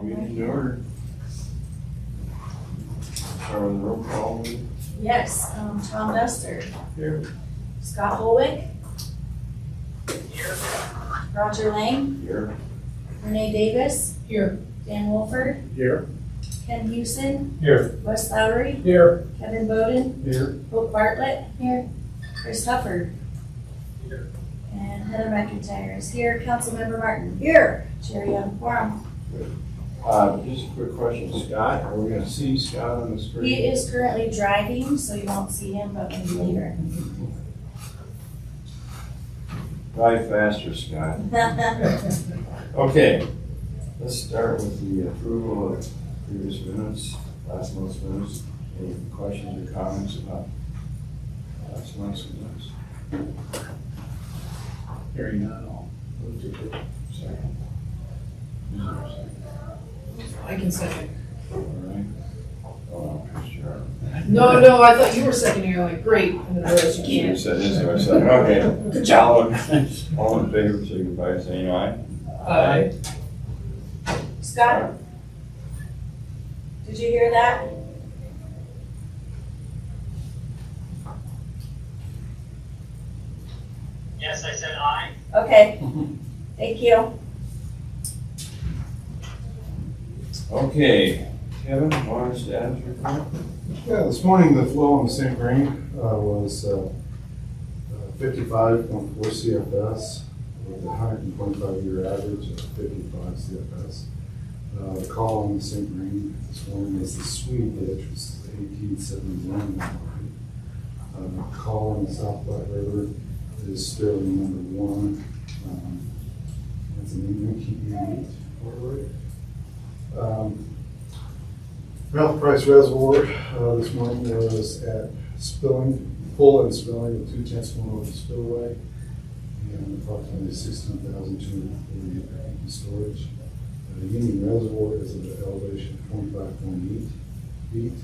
Meeting to order. Start with the roll call. Yes, Tom Duster, Here. Scott Holwick. Here. Roger Lang, Here. Renee Davis, Here. Dan Wolford, Here. Ken Houston, Here. Wes Lowry, Here. Kevin Bowden, Here. Hope Bartlett, here, Chris Hufford. Here. And Heather McIntyre is here, Councilmember Martin, here, Jerry on quorum. Just a quick question, Scott, are we gonna see Scott on the screen? He is currently driving, so you won't see him, but maybe later. Drive faster, Scott. Okay, let's start with the approval of previous minutes, last month's minutes. Any questions or comments about last month's minutes? Hearing none, all. Move to approve. Second. Is there a second? I can second. All right. Oh, sure. No, I thought you were seconding. You're like, great, and then I realized you You can't. said this, so I said, okay. Good job. All in favor, signify by saying aye. Aye. Scott? Did you hear that? Yes, I said aye. Okay, thank you. Okay, Kevin, water status report? Yeah, this morning the flow on the St. Vrain was 55.4 CFS with a 125-year average of 55 CFS. The call on the St. Vrain this morning was the Swede ditch, which was 1871. The call on the South Platte River is still number one. It's an inky forward. Mount Price Reservoir this morning was at full and spilling with 2/10 going over the spillway and approximately 16,240 acre feet in storage. The Union Reservoir is at an elevation of 25.8 feet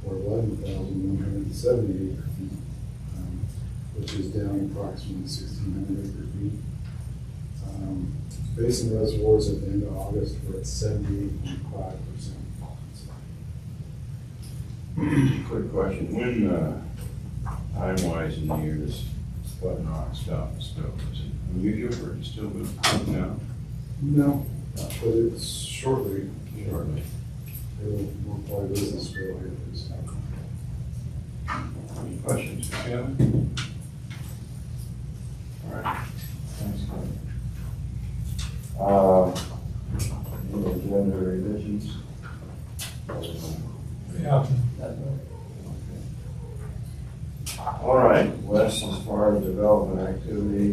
or 11,170 acre feet, which is down approximately 1,600 acre feet. Basin reservoirs at the end of August were at 78.5%. Quick question, when, time-wise in the year, this flood rock stuff still, is it unusual for it to still be coming down? No, but it's shortly. Shortly. It'll multiply business for here pretty soon. Any questions for Kevin? All right, thanks, Kevin. Any agenda revisions? Yeah. All right, Wes, as far as development activity,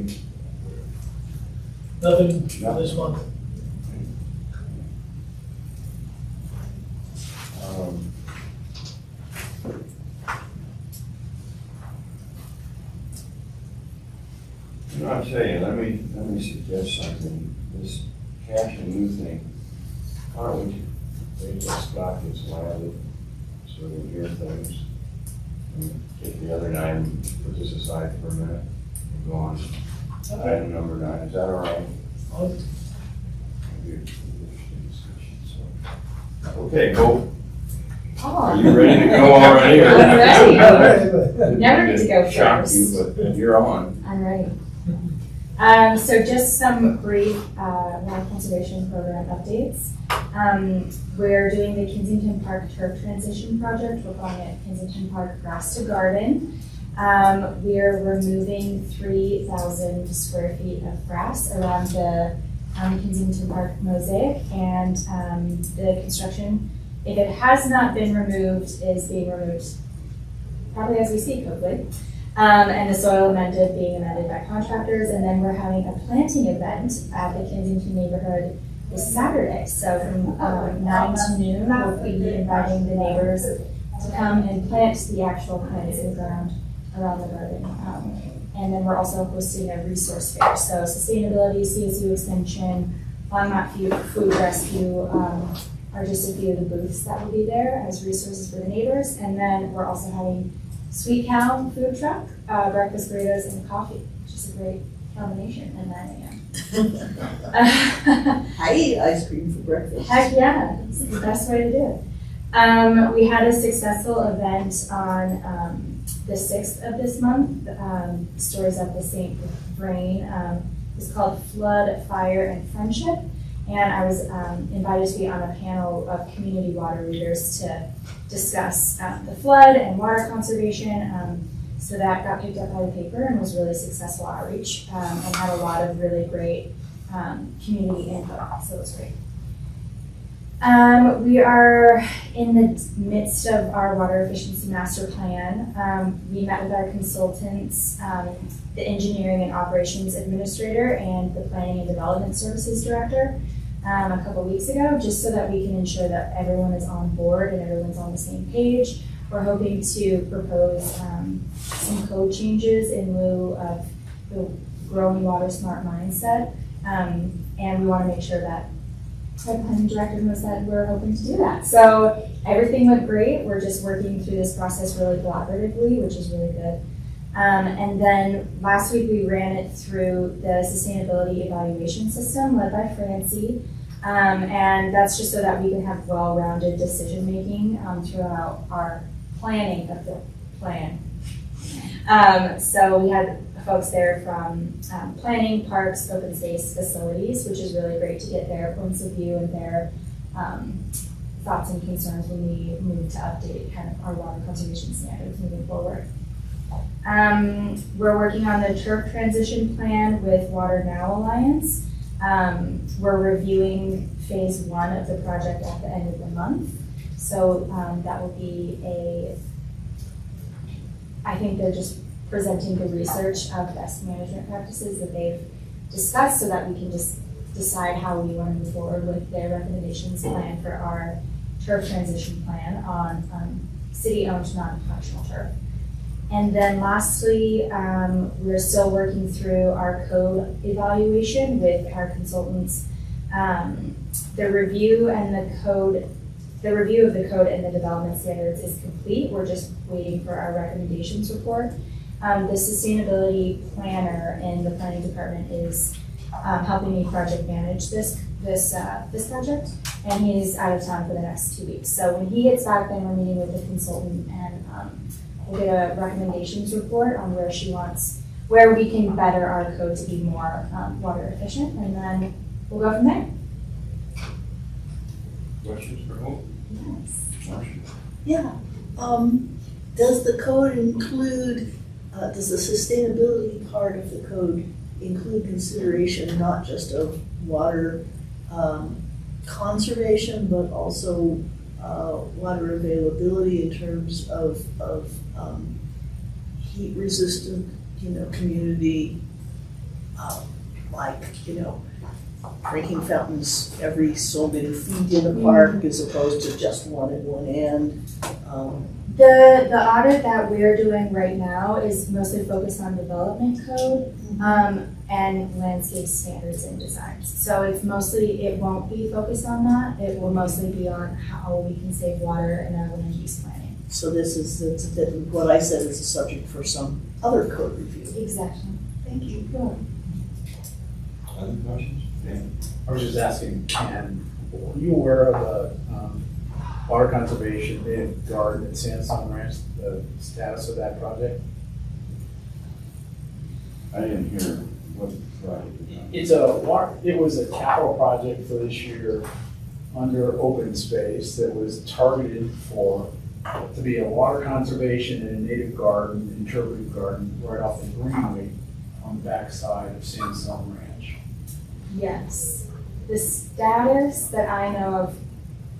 Nothing this month. I'll tell you, let me suggest something, this cash and new thing, why don't we wait till Scott gets landed, so we hear things, and take the other 9, put this aside for a minute, and go on item number 9, is that all right? Maybe it's an interesting discussion, so. Okay, go. Are you ready to go already? I'm ready. Never Didn't get to go shock first. you, but you're on. I'm ready. So just some brief land conservation program updates. We're doing the Kensington Park turf transition project. We're calling it Kensington Park Grass to Garden. We're removing 3,000 square feet of grass around the Kensington Park mosaic, and the construction, if it has not been removed, is being removed probably as we speak, hopefully. And the soil being amended by contractors, and then we're having a planting event at the Kensington neighborhood this Saturday. So from 9 to noon, we'll be inviting the neighbors to come and plant the actual plants in the ground around the garden. And then we're also hosting a resource fair. So sustainability, CSU extension, Longmont Food Rescue are just a few of the booths that will be there as resources for the neighbors. And then we're also having Sweet Cow food truck, breakfast burritos and coffee, which is a great combination at 9 a.m. I eat ice cream for breakfast. Heck yeah, it's the best way to do it. We had a successful event on the 6th of this month. Stories of the St. Vrain. It's called Flood, Fire, and Friendship. And I was invited to be on a panel of community water leaders to discuss the flood and water conservation. So that got picked up by the paper and was really successful outreach and had a lot of really great community input. So it was great. We are in the midst of our water efficiency master plan. We met with our consultants, the engineering and operations administrator and the planning and development services director a couple weeks ago, just so that we can ensure that everyone is on board and everyone's on the same page. We're hoping to propose some code changes in lieu of the growing water smart mindset. And we want to make sure that our planning director knows that we're hoping to do that. So everything went great. We're just working through this process really collaboratively, which is really good. And then last week we ran it through the sustainability evaluation system led by Francie. And that's just so that we can have well-rounded decision-making throughout our planning of the plan. So we had folks there from planning, parks, open space, facilities, which is really great to get their points of view and their thoughts and concerns when we move to update kind of our water conservation standards moving forward. We're working on the turf transition plan with Water Now Alliance. We're reviewing phase 1 of the project at the end of the month. So that will be I think they're just presenting the research of best management practices that they've discussed so that we can just decide how we want to move forward with their recommendations plan for our turf transition plan on city-owned non-functional turf. And then lastly, we're still working through our code evaluation with our consultants. The review of the code and the development standards is complete. We're just waiting for our recommendations report. The sustainability planner in the planning department is helping me project manage this project, and he's out of town for the next 2 weeks. So when he gets back, then we're meeting with the consultant and we'll get a recommendations report on where we can better our code to be more water efficient, and then we'll go from there. Questions for Hope? Yes. Marcia? Yeah. Does the code include, does the sustainability part of the code include consideration not just of water conservation, but also water availability in terms of heat resistant, community, drinking fountains every so many feet in a park as opposed to just one at one end. The audit that we're doing right now is mostly focused on development code and landscape standards and designs. So it won't be focused on that. It will mostly be on how we can save water in our land use planning. So what I said is a subject for some other code review. Exactly. Thank you. Other questions? Dan? I was just asking, Ken, were you aware of the water conservation native garden at Sandstone Ranch, the status of that project? I didn't hear what project was on. It was a capital project for this year under open space that was targeted to be a water conservation and a native garden, interpretive garden, right off the greenway on the backside of Sandstone Ranch. Yes. The status that I know of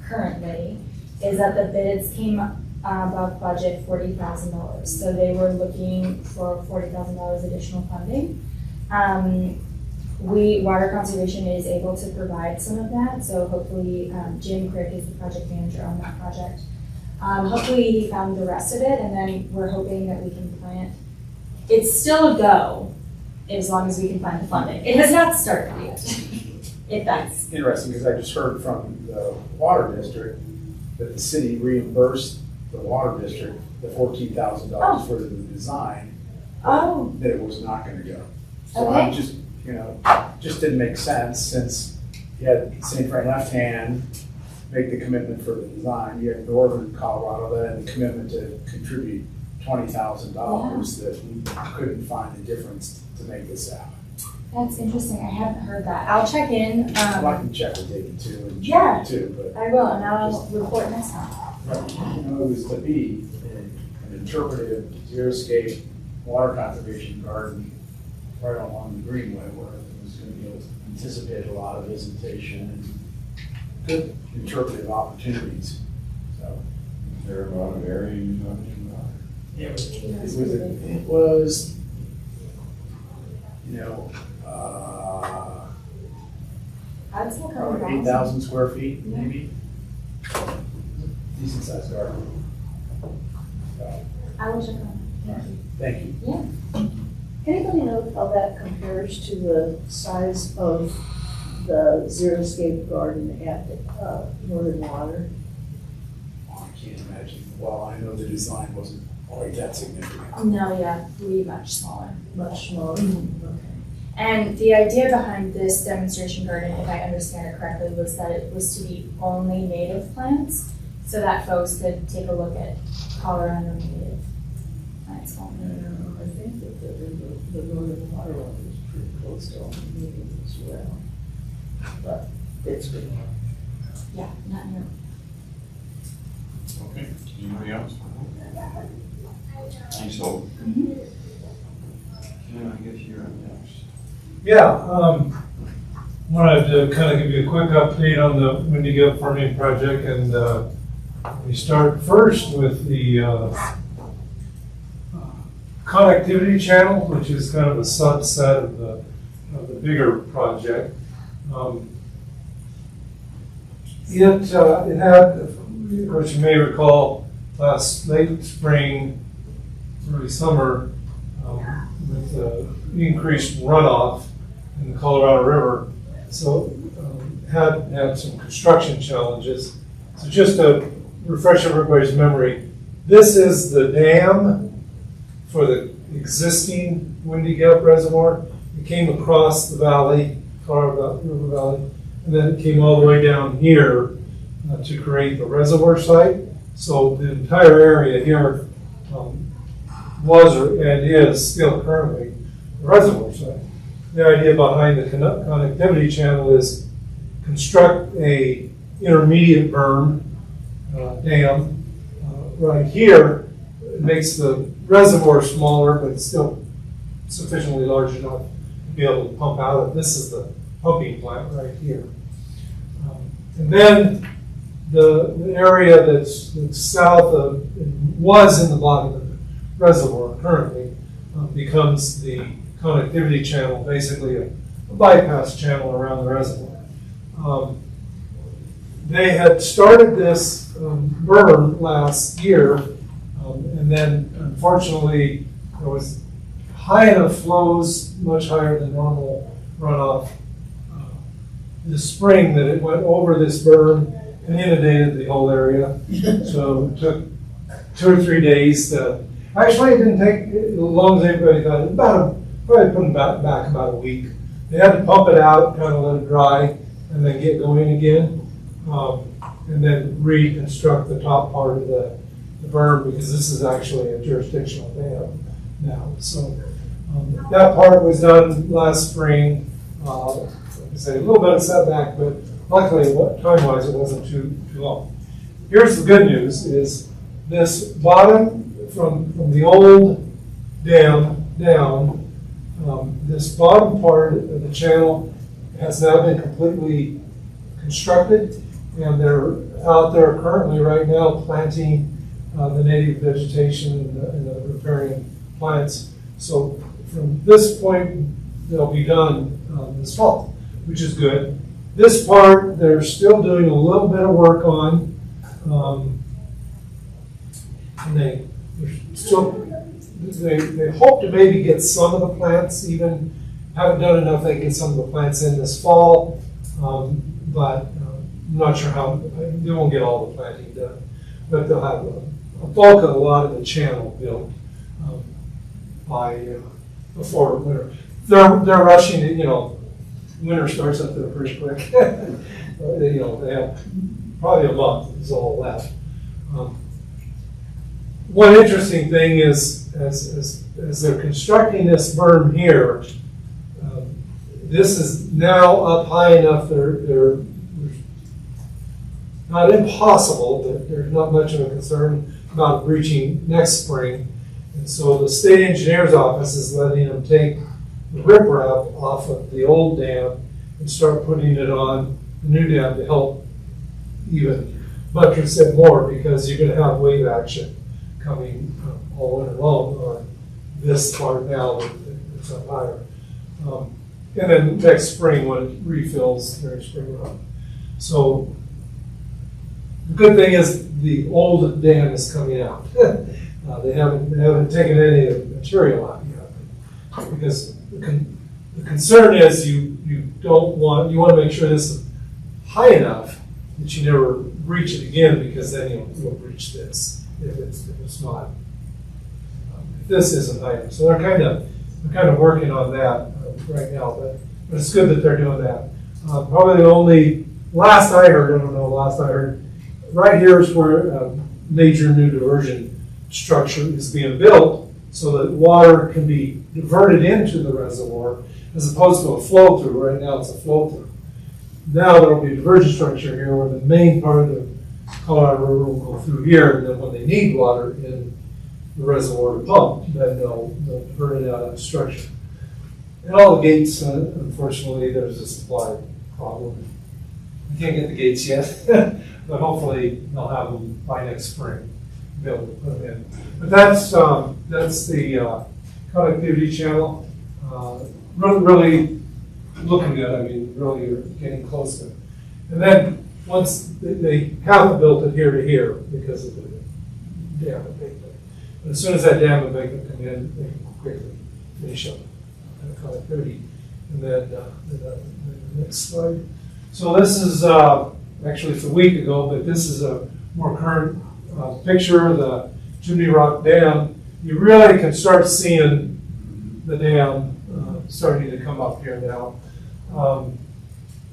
currently is that the bids came above budget $40,000. So they were looking for $40,000 additional funding. Water conservation is able to provide some of that. So hopefully Jim Crick is the project manager on that project. Hopefully he found the rest of it, and then we're hoping that we can plant. It's still a go as long as we can find the funding. It has not started yet. If that's Interesting, because I just heard from the water district that the city reimbursed the water district the $14,000 for the design, oh. that it was not going to go. So I'm Okay. just you know, just didn't make sense since you had St. Frank left hand make the commitment for the design. You had Northern Colorado that had the commitment to contribute $20,000 that we couldn't find the difference to make this happen. That's interesting. I haven't heard that. I'll check in. I'd like to check with David too and Yeah. check too, but I will, and I'll report next time. you know, it was to be an interpretive xeriscape water conservation garden right along the Greenway where it was going to be able to anticipate a lot of visitation and good interpretive opportunities. So Is there a lot of area you're talking about? it was, you know, I'd say a couple probably thousand. 8,000 square feet, maybe. Decent sized garden. So, I will check on it. Thank you. thank you. Anybody know how that compares to the size of the xeriscape garden at Northern Water? Oh, I can't imagine. Well, I know the design wasn't quite that significant. No, yeah, we much smaller. Much smaller. Mhm. Okay. And the idea behind this demonstration garden, if I understand it correctly, was that it was to be only native plants, so that folks could take a look at Colorado native plants only. I think that the Northern Water one is pretty close to all the meetings as well. But it's good. Yeah, not new. Okay, anybody else? Thanks, Hope. Mhm. Ken, I guess you're up next. Yeah, wanted to kind of give you a quick update on the Windy Gap Farming project, and we start first with the connectivity channel, which is kind of a subset of the bigger project. It had, of course, you may recall, last late spring, early summer, with increased runoff in the Colorado River, so had some construction challenges. So just to refresh everybody's memory, this is the dam for the existing Windy Gap Reservoir. It came across the valley, Colorado River Valley, and then it came all the way down here to create the reservoir site. So the entire area here was and is still currently the reservoir site. The idea behind the connectivity channel is construct a intermediate berm dam right here. It makes the reservoir smaller, but it's still sufficiently large enough to be able to pump out of. This is the pumping plant right here. And then the area that's south of, was in the bottom of the reservoir currently, becomes the connectivity channel, basically a bypass channel around the reservoir. They had started this berm last year, and then unfortunately there was high enough flows, much higher than normal runoff this spring, that it went over this berm and inundated the whole area. So it took 2 or 3 days to, actually it didn't take as long as everybody thought, probably put it back about a week. They had to pump it out, kind of let it dry, and then get going again. And then reconstruct the top part of the berm, because this is actually a jurisdictional dam now. So that part was done last spring. Like I say, a little bit of setback, but luckily time-wise it wasn't too long. Here's the good news, is this bottom, from the old dam down, this bottom part of the channel has now been completely constructed, and they're out there currently right now planting the native vegetation and the riparian plants. So from this point, they'll be done this fall, which is good. This part, they're still doing a little bit of work on, and they hope to maybe get some of the plants, even haven't done enough, they get some of the plants in this fall, but I'm not sure how, they won't get all the planting done, but they'll have a bulk of a lot of the channel built by before winter. they're rushing to, winter starts up there pretty quick. They have probably a month is all left. One interesting thing is, as they're constructing this berm here, this is now up high enough, they're not impossible, but there's not much of a concern about breaching next spring. And so the state engineer's office is letting them take the riprap off of the old dam and start putting it on the new dam to help even buttress it more, because you're gonna have wave action coming all winter long on this part now that it's up higher. And then next spring when it refills during spring run. So the good thing is the old dam is coming out. They haven't taken any of the material out yet, because the concern is you want to make sure this is high enough that you never breach it again, because then you'll breach this if it's not. If this isn't high enough, so they're kind of working on that right now, but it's good that they're doing that. Probably the only last I heard, right here is where a major new diversion structure is being built so that water can be diverted into the reservoir as opposed to a flow through. Right now it's a flow through. Now there will be a diversion structure here where the main part of the Colorado River will go through here, and then when they need water in the reservoir to pump, then they'll divert it out of the structure. And all the gates, unfortunately, there's a supply problem. We can't get the gates yet, but hopefully they'll have them by next spring, be able to put them in. But that's the connectivity channel. Really looking good. I mean, really you're getting close to it. And then once they haven't built it here to here because of the dam embankment. But as soon as that dam embankment comes in, they can quickly finish up connectivity. And then the next slide. So this is actually it's a week ago, but this is a more current picture of the Chimney Rock Dam. You really can start seeing the dam starting to come up here now.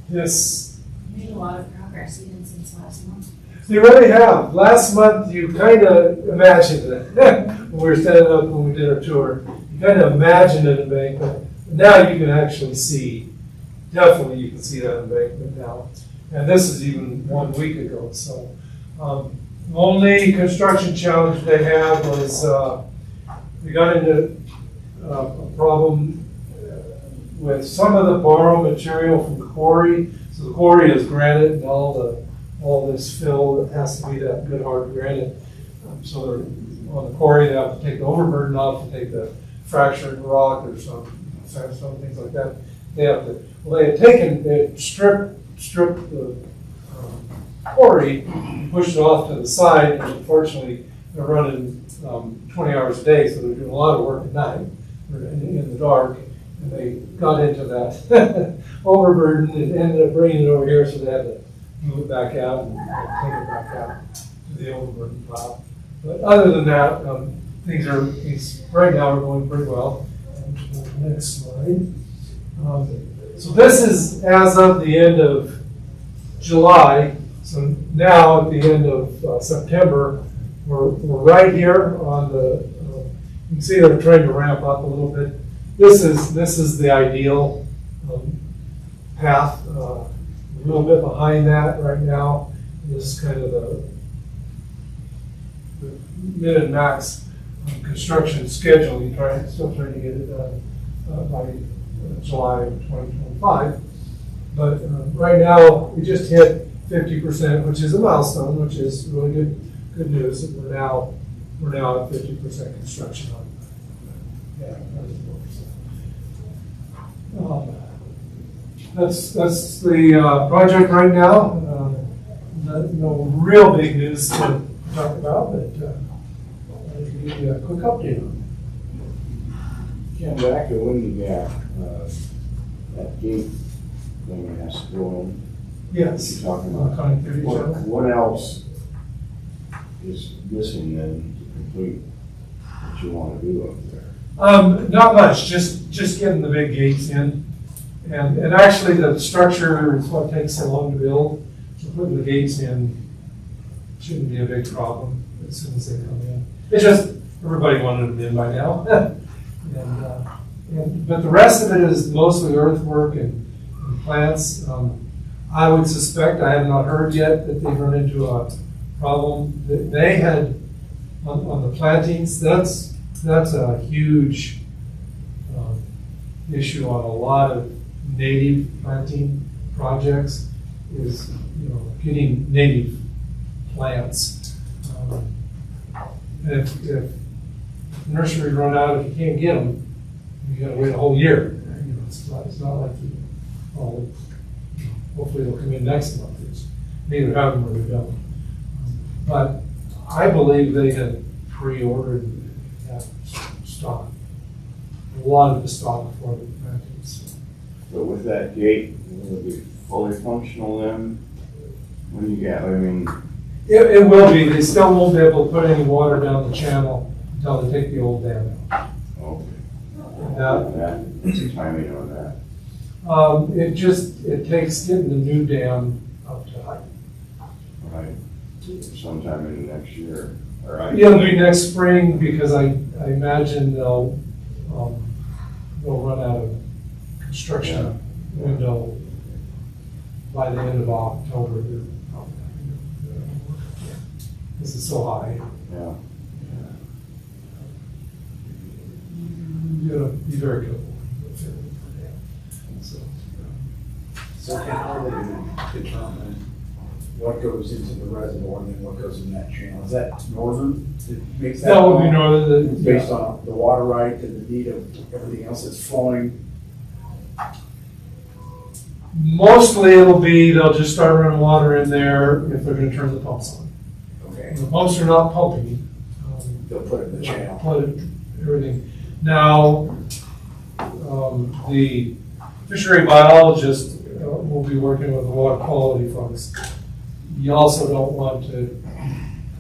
This Made a lot of progress even since last month. you really have. Last month you kind of imagined it when we were standing up when we did our tour. You kind of imagined an embankment. Now you can actually see. Definitely, you can see that embankment now. And this is even 1 week ago. So, the only construction challenge they had was we got into a problem with some of the borrow material from the quarry. So the quarry is granite, and all this fill has to be that good hard granite. So they're on the quarry, they have to take the overburden off, to take the fractured rock or some sandstone, things like that. They had stripped the quarry, pushed it off to the side, and unfortunately they're running 20 hours a day, so they're doing a lot of work at night, or in the dark, and they got into that overburden and ended up bringing it over here, so they had to move it back out and take it back out to the overburden pile. But other than that, things right now are going pretty well. Next slide. So this is as of the end of July. So now at the end of September, we're right here on the. You can see they're trying to ramp up a little bit. This is the ideal path. A little bit behind that right now. This is kind of the min and max construction schedule. Still trying to get it done by July of 2025. But right now, we just hit 50%, which is a milestone, which is really good news. That we're now at 50% construction on that's the project right now. No real big news to talk about, but I'll give you a quick update on it. Ken, back to Windy Gap, that gate thing has to go in. Yes. You're talking about. Connectivity channel. What else is missing then to complete what you want to do up there? Not much, just getting the big gates in. And actually, the structure is what takes so long to build. So putting the gates in shouldn't be a big problem as soon as they come in. It's just, everybody wanted them in by now. But the rest of it is mostly earthwork and plants. I would suspect, I have not heard yet, that they've run into a problem. They had, on the plantings, that's a huge issue on a lot of native planting projects, is, getting native plants. And if nursery run out, if you can't get them, you gotta wait a whole year. It's not like hopefully they'll come in next month. Neither have them or we don't. But I believe they had pre-ordered and have stock. A lot of the stock for the plantings. But with that gate, will it be fully functional then? When you get, It will be. They still won't be able to put any water down the channel until they take the old dam out. okay. That, What's the timing on that? it takes getting the new dam up to height. Right, sometime in the next year, all right? It'll be next spring because I imagine they'll run out of construction window by the end of October. This is so high. Yeah. You gotta be very careful. So how do they determine what goes into the reservoir and then what goes in that channel? Is that northern that makes that? That would be call? northern. Based on the water right and the need of everything else that's flowing? Mostly they'll just start running water in there if they're gonna turn the pumps on. Okay, The pumps are not pumping. they'll put it in the channel. Put everything. Now, the fishery biologist will be working with the water quality folks. You also don't want to,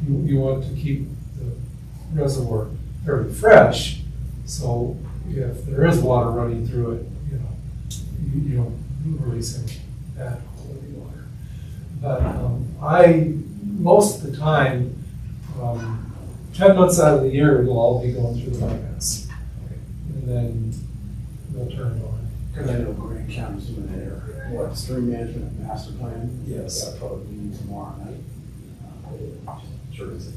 you want to keep the reservoir very fresh. So if there is water running through it, you don't release any bad quality water. But most of the time, 10 months out of the year, it'll all be going through the bypass. And then they'll turn it on. Because I know Grant County's doing their, stream management master plan? Yes. That'll probably be tomorrow night. Sure is.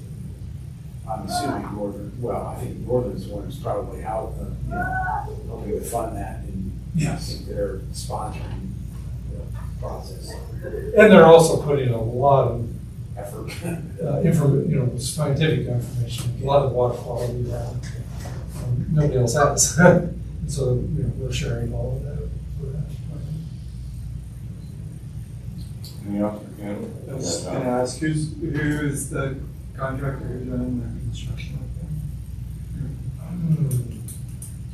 I'm assuming Northern, well, I think Northern's one who's probably out, helping to fund that, and I think they're sponsoring the process. And they're also putting a lot of Effort. scientific information, a lot of water quality that nobody else has. So we're sharing all of that for that. Anything else, Ken? I was just gonna ask, who's the contractor who's running the construction up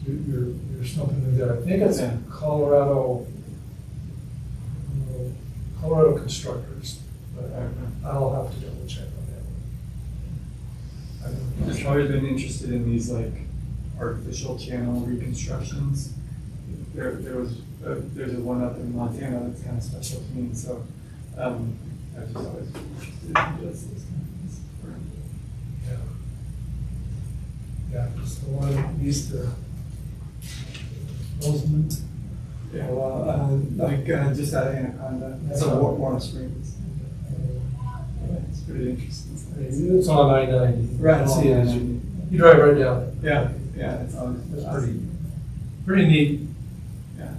You're stumping me there. I think it's Colorado Constructors, but I'll have to double check on that one. there? I've always been interested in these artificial channel reconstructions. There's a one up in Montana that's kind of special to me, so I've just always been interested in just those kind of things. Yeah, just the one east of Bozeman. Yeah, well, just out of Anaconda, so Warm Springs. Yeah, it's pretty interesting. It's on I-90. Right, See it as on you drive right down it. Yeah, it's always It's pretty neat. Yeah,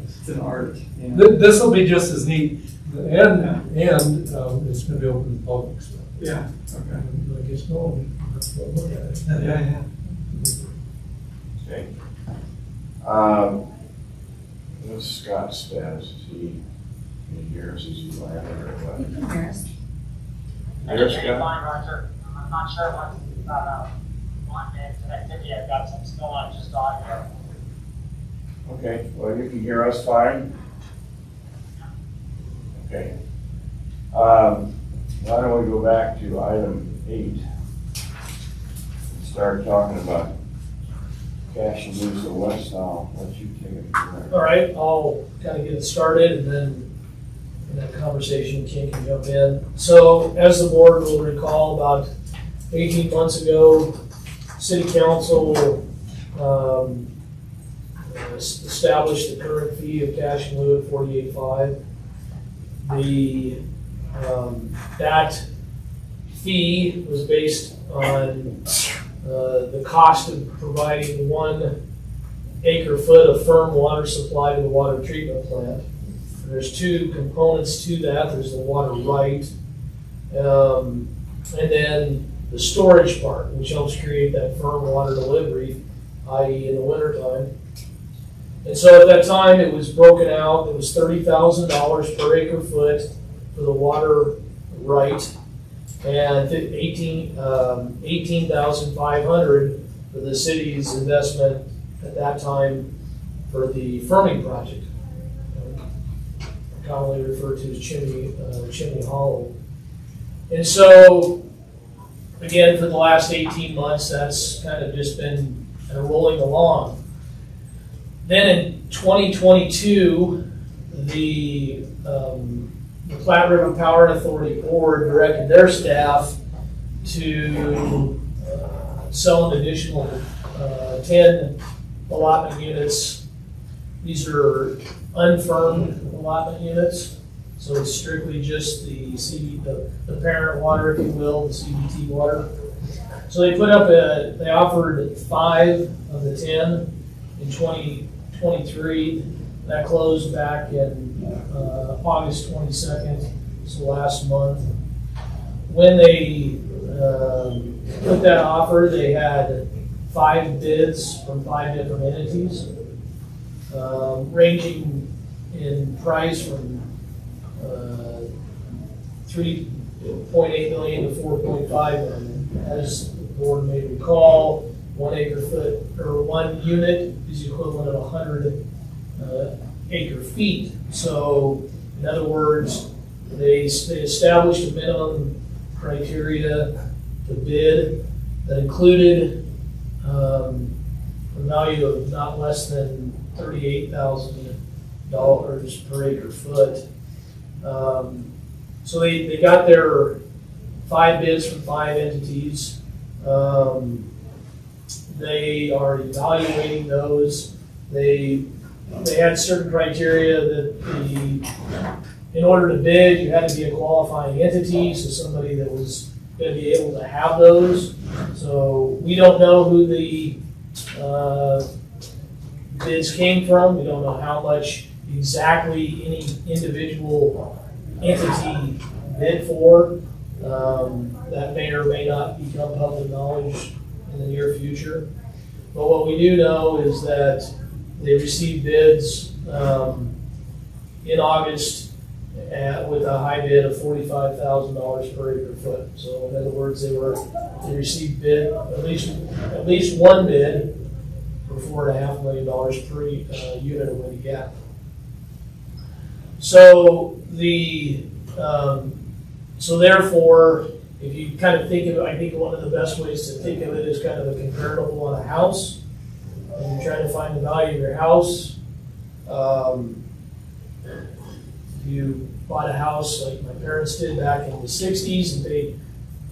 it's an art. Yeah. This will be just as neat, and it's going to be open to the public. So Yeah. Okay. when it gets going, let's go look at it. Yeah. Okay. What's Scott's status? Is he in years? Is he landed or what? You can hear us. I There's can hear you Scott. fine, Roger. I'm not sure what's on the connectivity. I've got some still on just audio. Okay, well, you can hear us fine? Okay. Why don't we go back to item 8? Start talking about cash and moves to West, I'll let you take it from there. All right, I'll kind of get it started and then in that conversation, Ken can jump in. So as the board will recall, about 18 months ago, city council established the current fee of cash in lieu at $48.5. That fee was based on the cost of providing 1 acre foot of firm water supply to the water treatment plant. There's 2 components to that. There's the water right, and then the storage part, which helps create that firm water delivery, i.e. in the wintertime. And so at that time, it was broken out. It was $30,000 per acre foot for the water right, and $18,500 for the city's investment at that time for the firming project, commonly referred to as Chimney Hollow. And so, again, for the last 18 months, that's kind of just been rolling along. Then in 2022, the Platte River Power Authority Board directed their staff to sell an additional 10 allotment units. These are unfirmed allotment units, so it's strictly just the parent water, if you will, the CBT water. So they they offered 5 of the 10 in 2023. That closed back in August 22nd, so last month. When they put that offer, they had 5 bids from 5 different entities, ranging in price from $3.8 million to $4.5 million. As the board may recall, 1 acre foot or 1 unit is equivalent of 100 acre feet. So, in other words, they established a minimum criteria to bid that included a value of not less than $38,000 per acre foot. So they got their 5 bids from 5 entities. They are evaluating those. They had certain criteria that in order to bid, you had to be a qualifying entity, so somebody that was going to be able to have those. So we don't know who the bids came from. We don't know how much exactly any individual entity bid for. That may or may not become public knowledge in the near future. But what we do know is that they received bids in August with a high bid of $45,000 per acre foot. So in other words, they received bid at least 1 bid for $4.5 million per unit of wind gap. So therefore, if you kind of think of it, I think one of the best ways to think of it is kind of a comparable on a house. And you're trying to find the value of your house. If you bought a house like my parents did back in the 60s and paid,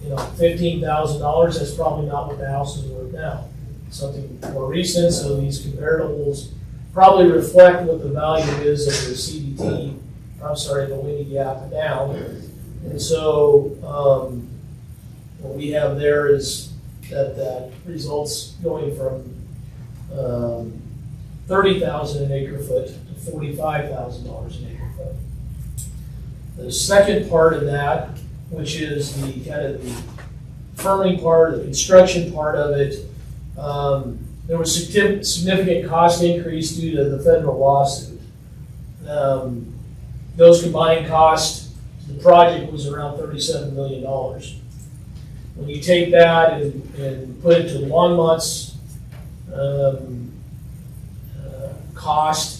$15,000, that's probably not what the house is worth now. Something more recent, so these comparables probably reflect what the value is of the CBT, the Windy Gap now. And so what we have there is that results going from $30,000 an acre foot to $45,000 an acre foot. The second part of that, which is the kind of the firming part, the construction part of it, there was significant cost increase due to the federal lawsuit. Those combined costs, the project was around $37 million. When you take that and put it to Longmont's cost,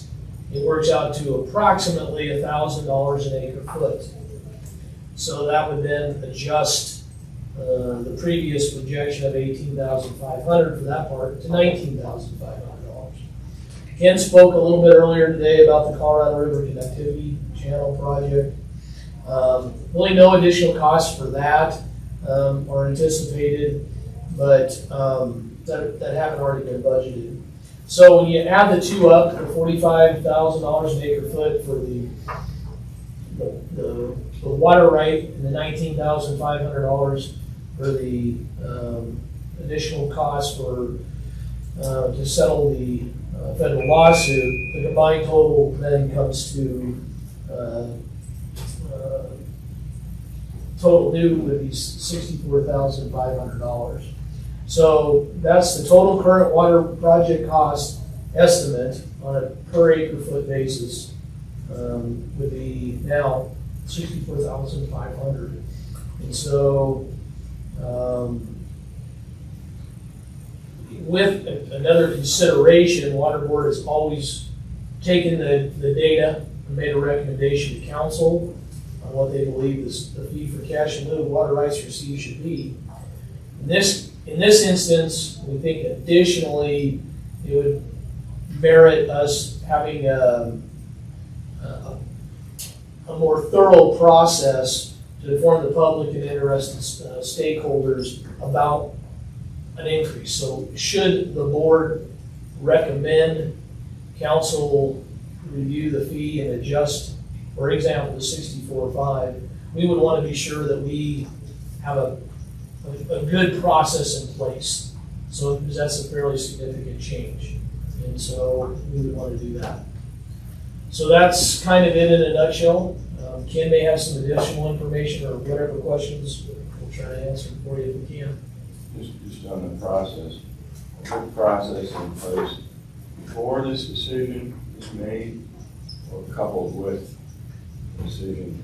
it works out to approximately $1,000 an acre foot. So that would then adjust the previous projection of $18,500 for that part to $19,500. Ken spoke a little bit earlier today about the Colorado River Connectivity Channel project. Really no additional costs for that are anticipated, but that haven't already been budgeted. So when you add the two up, the $45,000 an acre foot for the water right and the $19,500 for the additional cost for to settle the federal lawsuit, the combined total then comes to total due would be $64,500. So that's the total current water project cost estimate on a per acre foot basis, would be now $64,500. And so, with another consideration, Water Board has always taken the data and made a recommendation to council on what they believe is the fee for cash in lieu of water rights received should be. In this instance, we think additionally it would merit us having a more thorough process to inform the public and interested stakeholders about an increase. So should the board recommend council review the fee and adjust, for example, the 64.5, we would want to be sure that we have a good process in place. So because that's a fairly significant change. And so we would want to do that. So that's kind of it in a nutshell. Ken may have some additional information or whatever questions we'll try to answer for you if we can. Just on the process, a good process in place before this decision is made or coupled with the decision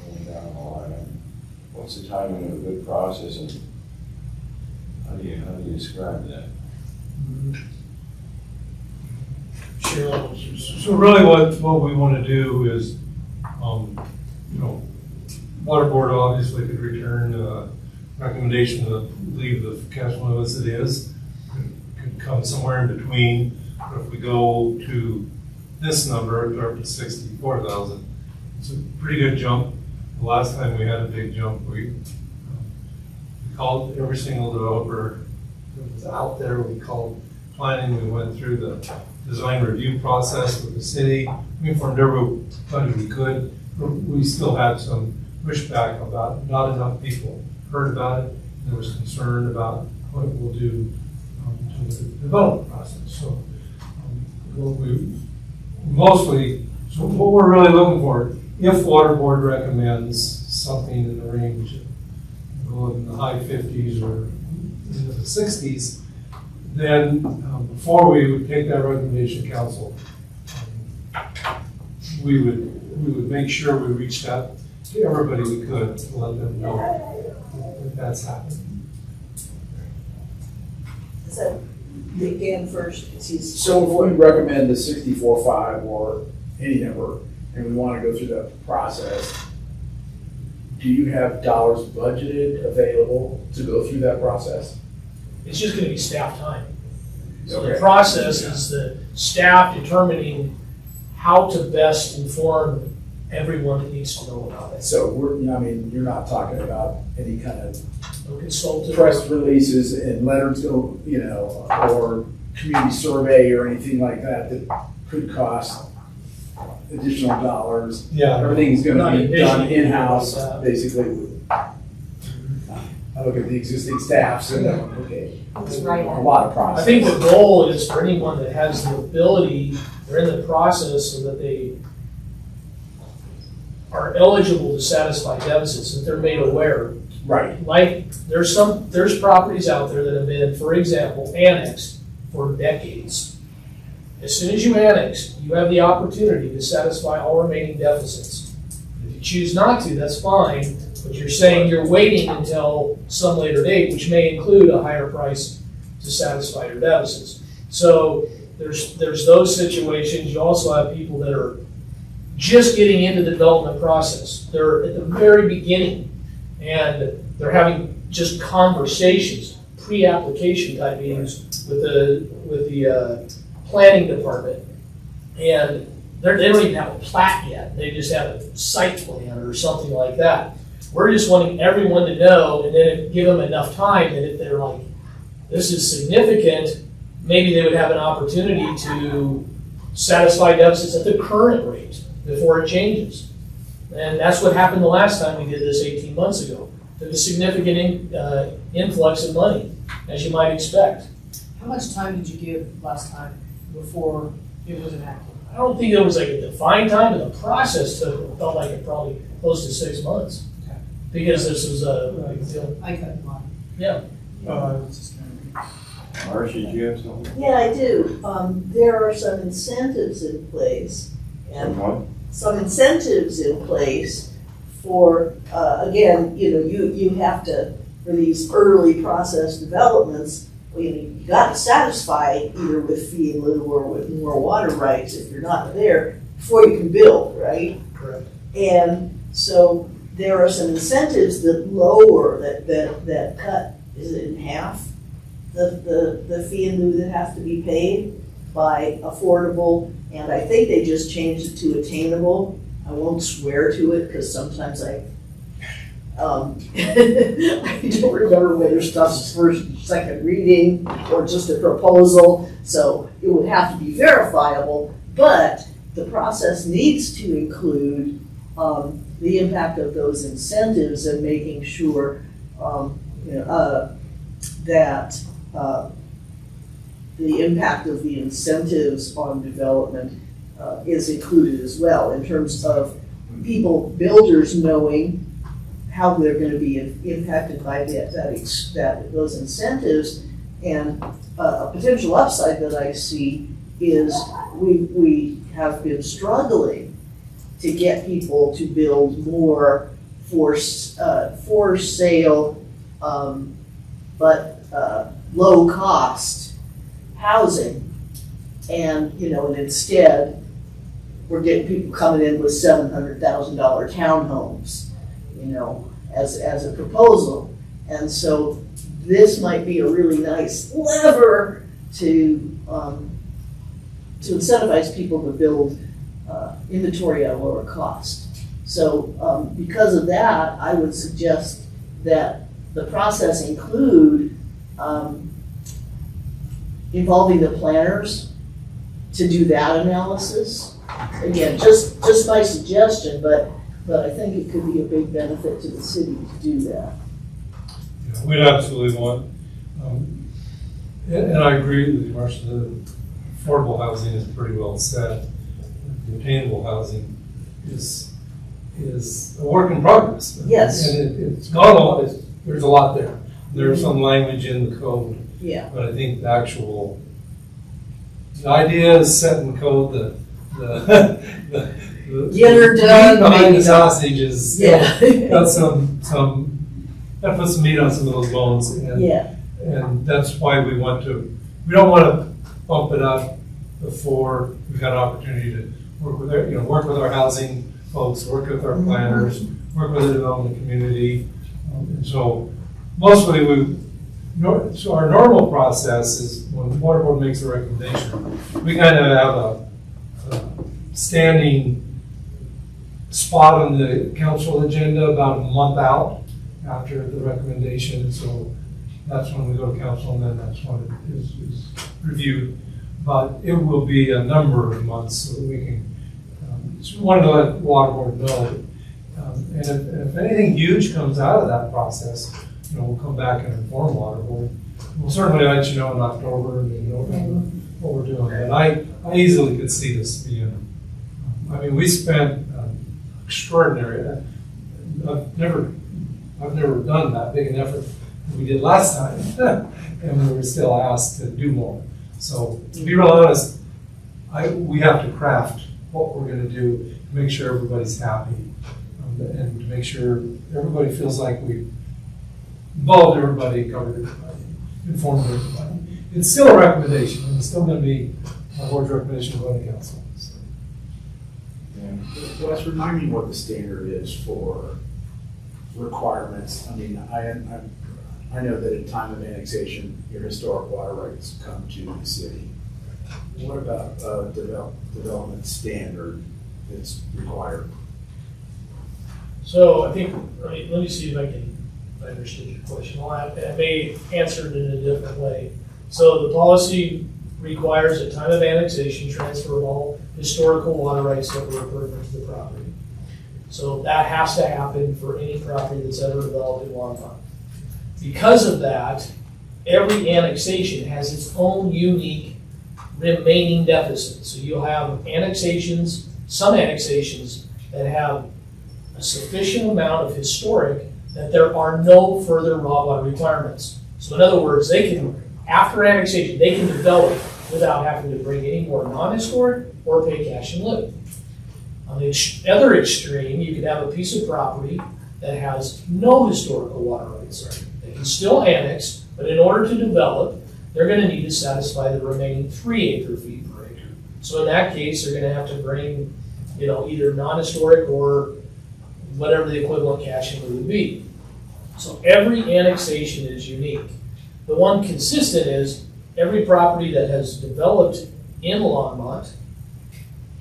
going down the line. What's the timing of a good process and how do you describe that? Sure. So really what we want to do is, Water Board obviously could return a recommendation to leave the cash flow as it is. Could come somewhere in between. But if we go to this number, up to 64,000, it's a pretty good jump. The last time we had a big jump, we called every single developer that was out there. We called planning. We went through the design review process with the city. We informed everybody we could. We still had some pushback about not enough people heard about it. There was concern about what it will do to the development process. So what we're really looking for, if Water Board recommends something in the range of in the high 50s or into the 60s, then before we would take that recommendation to council, we would make sure we reached out to everybody we could to let them know that that's happening. So, Dan first, So if we recommend the 64.5 or any number, and we want to go through that process, do you have dollars budgeted available to go through that process? It's just going to be staff time. So the Okay. process is the staff determining how to best inform everyone that needs to know about it. So you're not talking about any kind of No consultant. press releases and letters, or community survey or anything like that could cost additional dollars. Yeah. Everything's going Not to be done envisioning in-house, that. basically. I look at the existing staffs and okay, That's right. a lot of I process. think the goal is for anyone that has the ability, they're in the process so that they are eligible to satisfy deficits, that they're made aware. Right. Like, there's properties out there that have been, for example, annexed for decades. As soon as you annex, you have the opportunity to satisfy all remaining deficits. If you choose not to, that's fine, but you're saying you're waiting until some later date, which may include a higher price to satisfy your deficits. So there's those situations. You also have people that are just getting into the development process. They're at the very beginning. And they're having just conversations, pre-application type meetings with the planning department. And they don't even have a plat yet, they just have a site plan or something like that. We're just wanting everyone to know, and then give them enough time that if they're like, this is significant, maybe they would have an opportunity to satisfy deficits at the current rate before it changes. And that's what happened the last time we did this 18 months ago. Took a significant influx of money, as you might expect. How much time did you give last time before it was enacted? I don't think there was like a defined time, but the process felt like it probably close to 6 months. Okay. Because this was a, I cut in line. yeah. Marcia, did you have something? Yeah, I do. There are some incentives in place, and What? some incentives in place for, again, you have to, for these early process developments, well, you got to satisfy either with fee in lieu or with more water rights if you're not there before you can build, right? Correct. And so there are some incentives that lower, that cut, is it in half? The fee in lieu that has to be paid by affordable, and I think they just changed it to attainable. I won't swear to it because sometimes I don't remember whether stuff's first, second reading or just a proposal, so it would have to be verifiable, but the process needs to include the impact of those incentives and making sure that the impact of the incentives on development is included as well, in terms of builders knowing how they're going to be impacted by those incentives. And a potential upside that I see is we have been struggling to get people to build more for sale, but low cost housing. And, and instead, we're getting people coming in with $700,000 townhomes, as a proposal. And so this might be a really nice lever to incentivize people to build inventory at a lower cost. So because of that, I would suggest that the process include involving the planners to do that analysis. Again, just my suggestion, but I think it could be a big benefit to the city to do that. Yeah, we'd absolutely want, and I agree with you, Marcia, the affordable housing is pretty well set. The attainable housing is a work in progress. Yes. And it's not all, there's a lot there. There's some language in the code. Yeah. But I think the idea is set in code, the Get her done, meat behind maybe the sausage is Yeah. got that puts some meat on some of those bones, and Yeah. and that's why we don't want to bump it up before we've got an opportunity to work with our housing folks, work with our planners, work with the development community, and so mostly so our normal process is when the water board makes a recommendation, we kind of have a standing spot on the council agenda about a month out after the recommendation. So that's when we go to council, and then that's when it is reviewed. But it will be a number of months so that we can, just wanted to let the water board know. And if anything huge comes out of that process, we'll come back and inform water board. We'll certainly let you know in October and November what we're doing. And I easily could see this being, we spent extraordinary, I've never done that big an effort we did last time, and we were still asked to do more. So to be real honest, we have to craft what we're going to do to make sure everybody's happy, and to make sure everybody feels like we involved everybody, covered everybody, informed everybody. It's still a recommendation, and it's still going to be our board's recommendation by the council. So. Wes, remind me what the standard is for requirements. I mean, I know that at time of annexation, your historic water rights come to the city. What about development standard that's required? So I think, let me see if I understood your question. Well, I may answer it in a different way. So the policy requires at time of annexation, transfer of all historical water rights that were pertinent to the property. So that has to happen for any property that's ever developed in Longmont. Because of that, every annexation has its own unique remaining deficit. So you'll have annexations, some annexations that have a sufficient amount of historic that there are no further raw water requirements. So in other words, they can, after annexation, they can develop without having to bring any more non-historic or pay cash in lieu. On the other extreme, you could have a piece of property that has no historical water rights. They can still annex, but in order to develop, they're going to need to satisfy the remaining 3 acre-feet per acre. So in that case, they're going to have to bring, either non-historic or whatever the equivalent cash in lieu would be. So every annexation is unique. The one consistent is every property that has developed in Longmont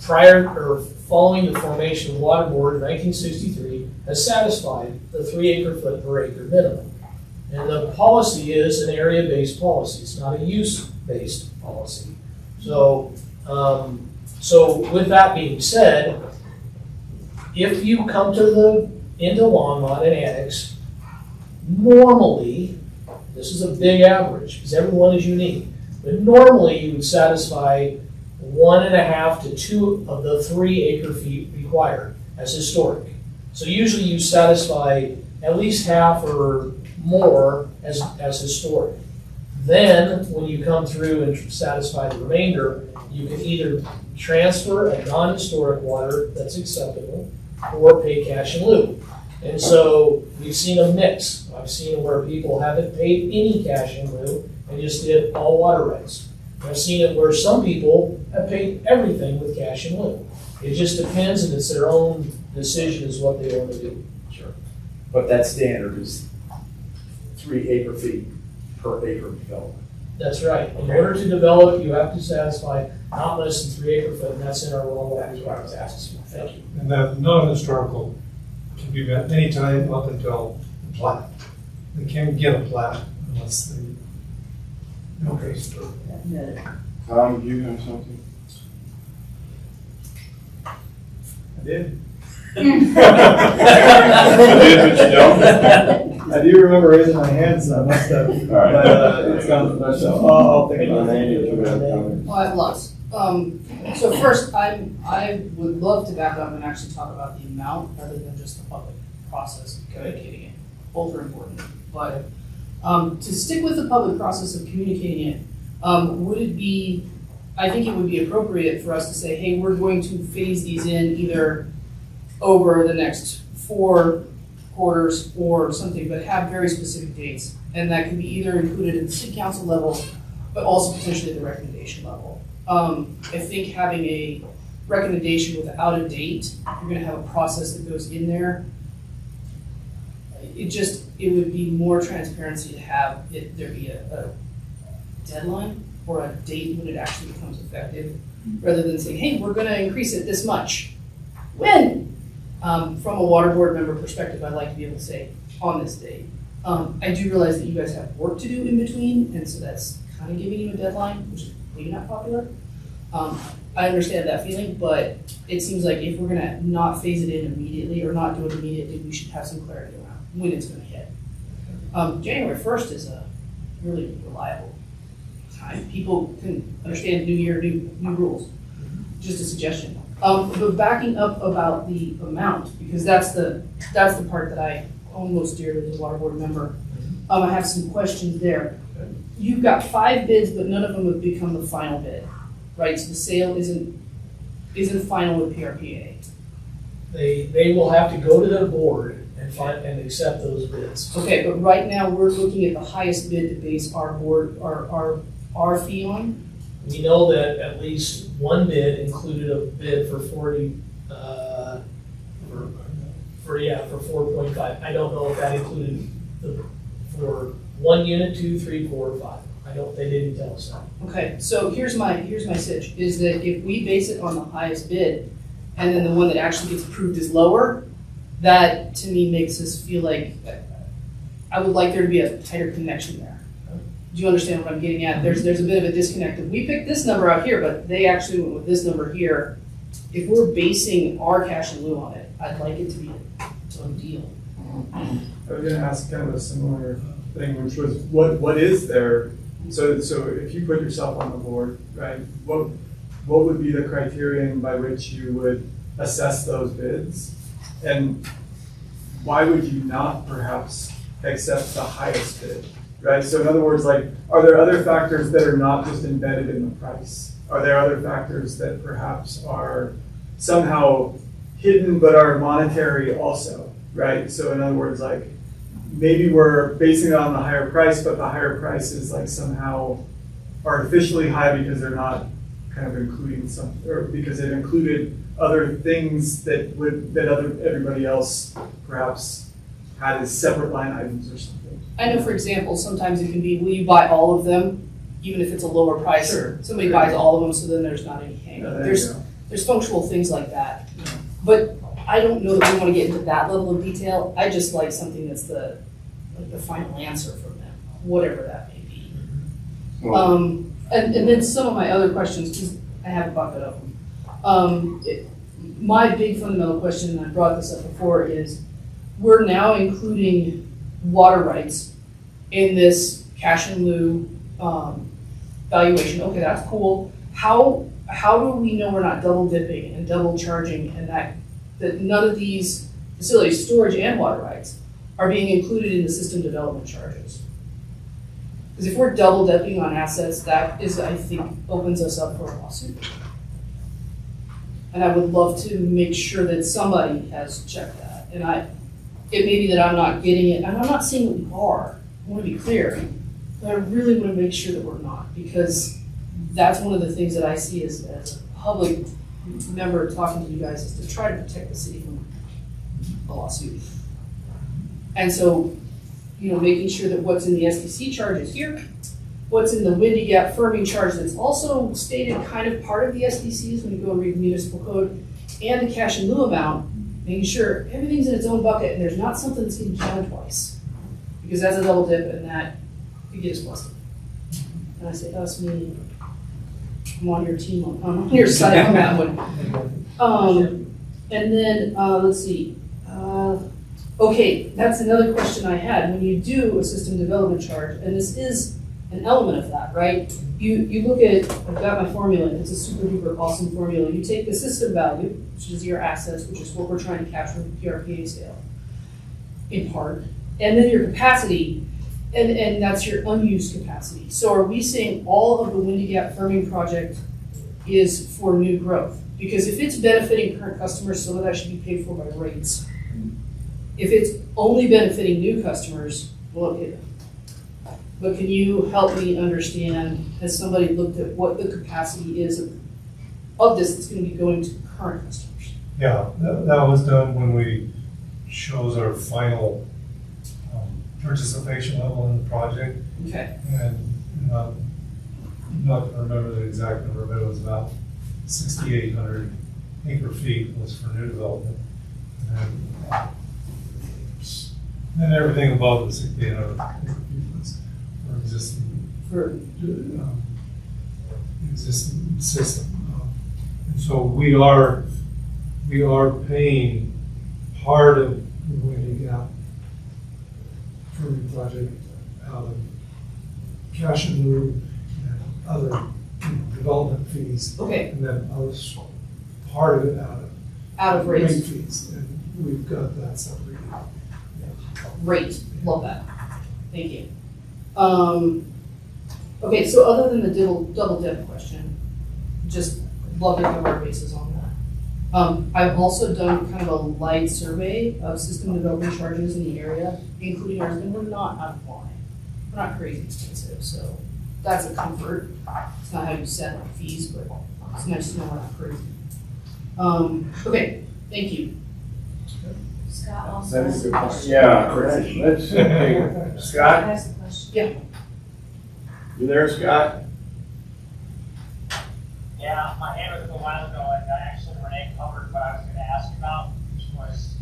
prior or following the formation of Water Board in 1963 has satisfied the 3 acre-foot per acre minimum. And the policy is an area-based policy. It's not a use-based policy. So, so with that being said, if you come into Longmont and annex, normally, this is a big average because everyone is unique, but normally you would satisfy 1.5 to 2 of the 3 acre-feet required as historic. So usually you satisfy at least half or more as historic. Then, when you come through and satisfy the remainder, you can either transfer a non-historic water that's acceptable or pay cash in lieu. And so we've seen a mix. I've seen where people haven't paid any cash in lieu and just did all water rights. I've seen it where some people have paid everything with cash in lieu. It just depends, and it's their own decision is what they want to do. Sure. But that standard is 3 acre-feet per acre development. That's right. In order to develop, you have to satisfy not less than 3 acre-foot, and that's in our law. That's what I was asking. Thank you. And that non-historical can be met anytime up until the plat. They can't get a plat unless they. Okay. Tom, do you have something? I did. You did, but you don't? I do remember raising my hand, so I must have. All right. But it's gone. So I'll think about it. Randy, if you have comments. I have lots. So first, I would love to back up and actually talk about the amount rather than just the public process of communicating it. Both are important. But to stick with the public process of communicating it, would it be, I think it would be appropriate for us to say, hey, we're going to phase these in either over the next 4 quarters or something, but have very specific dates. And that can be either included at the city council level, but also potentially at the recommendation level. I think having a recommendation without a date, you're gonna have a process that goes in there. It would be more transparency to have there be a deadline or a date when it actually becomes effective, rather than saying, hey, we're gonna increase it this much. When? From a water board member perspective, I'd like to be able to say, on this date. I do realize that you guys have work to do in between, and so that's kind of giving you a deadline, which is maybe not popular. I understand that feeling, but it seems like if we're gonna not phase it in immediately or not do it immediately, we should have some clarity around when it's gonna hit. January 1st is a really reliable time. People can understand new year, new rules. Just a suggestion. But backing up about the amount, because that's the part that I own most dearly as a water board member. I have some questions there. You've got 5 bids, but none of them have become the final bid, right? So the sale isn't final with PRPA. They will have to go to their board and accept those bids. Okay, but right now we're looking at the highest bid to base our board, our fee on. We know that at least one bid included a bid for For 4.5. I don't know if that included for 1 unit, 2, 3, 4, or 5. They didn't tell us that. Okay, so here's my sitch, is that if we base it on the highest bid, and then the one that actually gets approved is lower, that to me makes us feel like, I would like there to be a tighter connection there. Do you understand what I'm getting at? There's a bit of a disconnect. If we picked this number out here, but they actually went with this number here, if we're basing our cash in lieu on it, I'd like it to be a done deal. I was gonna ask kind of a similar thing, which was, what is there? So if you put yourself on the board, right, what would be the criterion by which you would assess those bids? And why would you not perhaps accept the highest bid, right? So in other words, like, are there other factors that are not just embedded in the price? Are there other factors that perhaps are somehow hidden but are monetary also, right? So in other words, like, maybe we're basing it on the higher price, but the higher price is like somehow artificially high because they're not kind of including some, or because they've included other things that everybody else perhaps had as separate line items or something. I know, for example, sometimes it can be, will you buy all of them, even if it's a lower price? Sure. Somebody buys all of them, so then there's not any hang. Yeah, there you go. There's functional things like that. But I don't know that we want to get into that level of detail. I just like something that's the final answer from them, whatever that may be. And then some of my other questions, because I have a bucket of them. My big fundamental question, and I brought this up before, is we're now including water rights in this cash in lieu valuation. Okay, that's cool. How do we know we're not double dipping and double charging, and that none of these facilities, storage and water rights, are being included in the system development charges? Because if we're double dipping on assets, that is, I think, opens us up for a lawsuit. And I would love to make sure that somebody has checked that. And it may be that I'm not getting it, and I'm not saying that we are. I want to be clear, but I really want to make sure that we're not, because that's one of the things that I see as a public member talking to you guys, is to try to protect the city from a lawsuit. And so, making sure that what's in the SDC charge is here, what's in the Windy Gap firming charge that's also stated kind of part of the SDCs when you go and read the municipal code, and the cash in lieu amount, making sure everything's in its own bucket and there's not something that's getting counted twice. Because that's a double dip, and that could get us busted. And I say us, meaning I'm on your team, I'm on your side on that one. And then, let's see. Okay, that's another question I had. When you do a system development charge, and this is an element of that, right? You look at, I've got my formula, it's a super duper awesome formula. You take the system value, which is your assets, which is what we're trying to capture with the PRPA sale, in part, and then your capacity, and that's your unused capacity. So are we saying all of the Windy Gap firming project is for new growth? Because if it's benefiting current customers, some of that should be paid for by rates. If it's only benefiting new customers, well, okay. But can you help me understand, has somebody looked at what the capacity is of this that's going to be going to current customers? Yeah, that was done when we chose our final participation level in the project. Okay. And not going to remember the exact number, but it was about 6,800 acre feet was for new development. And everything above the 6,800 acre feet was for existing system. And so we are paying part of the Windy Gap firming project out of cash in lieu and other development fees. Okay. And then part of it Out of rates. rate fees, and we've got that separated. Great, love that. Thank you. Okay, so other than the double dip question, just love to cover our bases on that. I've also done kind of a light survey of system development charges in the area, including ours, and we're not out of line. We're not crazy expensive, so that's a comfort. It's not how you set up fees, but it's nice to know we're not crazy. Okay, thank you. Scott also That has is a a good point. question. Yeah, let's, hey, Scott, Has a question. you there, Scott? Yeah, my hand was a while ago, and actually Renee covered what I was gonna ask about, which was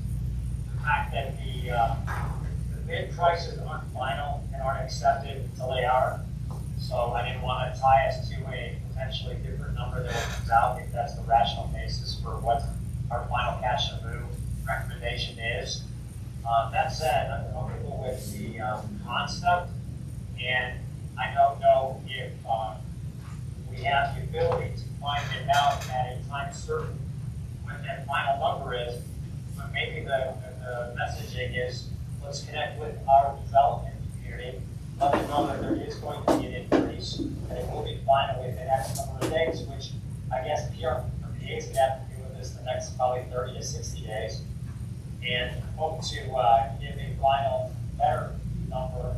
the fact that the bid prices aren't final and aren't accepted until they are. So I didn't wanna tie us to a potentially different number that comes out, if that's the rational basis for what our final cash and move recommendation is. That said, I'm comfortable with the concept, and I don't know if we have the ability to find it out at a time certain what that final number is, but maybe the messaging is, let's connect with our development community, let them know that there is going to be an increase, and it will be final within X number of days, which I guess PRPA's gonna have to do with this the next probably 30 to 60 days, and hope to give a final better number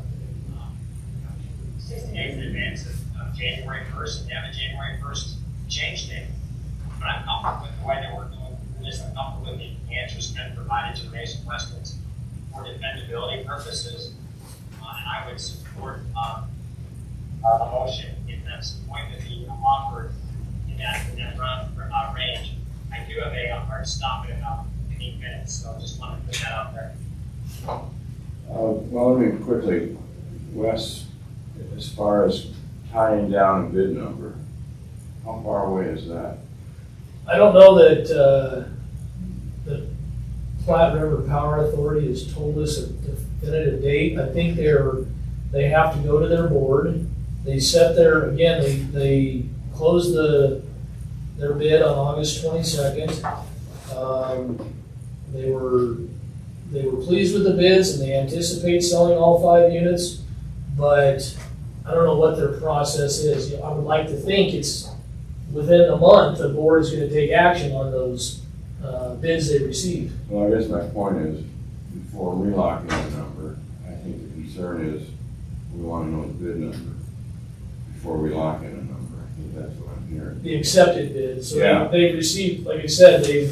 60 days in advance of January 1st, and have a January 1st change date. But I'm comfortable with the way that we're doing this. I'm comfortable with the answers that been provided to raise questions for defendability purposes. And I would support a motion if that's going to be offered in that range. I do have a hard stop in about 8 minutes, so I just want to put that out there. Well, let me quickly, Wes, as far as tying down a bid number, how far away is that? I don't know that, the Platte River Power Authority has told us a definitive date. I think they have to go to their board. They set again, they closed their bid on August 22nd. They were pleased with the bids and they anticipate selling all 5 units, but I don't know what their process is. I would like to think it's within a month, the board is gonna take action on those bids they received. Well, I guess my point is, before we lock in a number, I think the concern is, we wanna know the bid number before we lock in a number. I think that's what I'm hearing. The accepted bids, so Yeah. they've received, like I said, they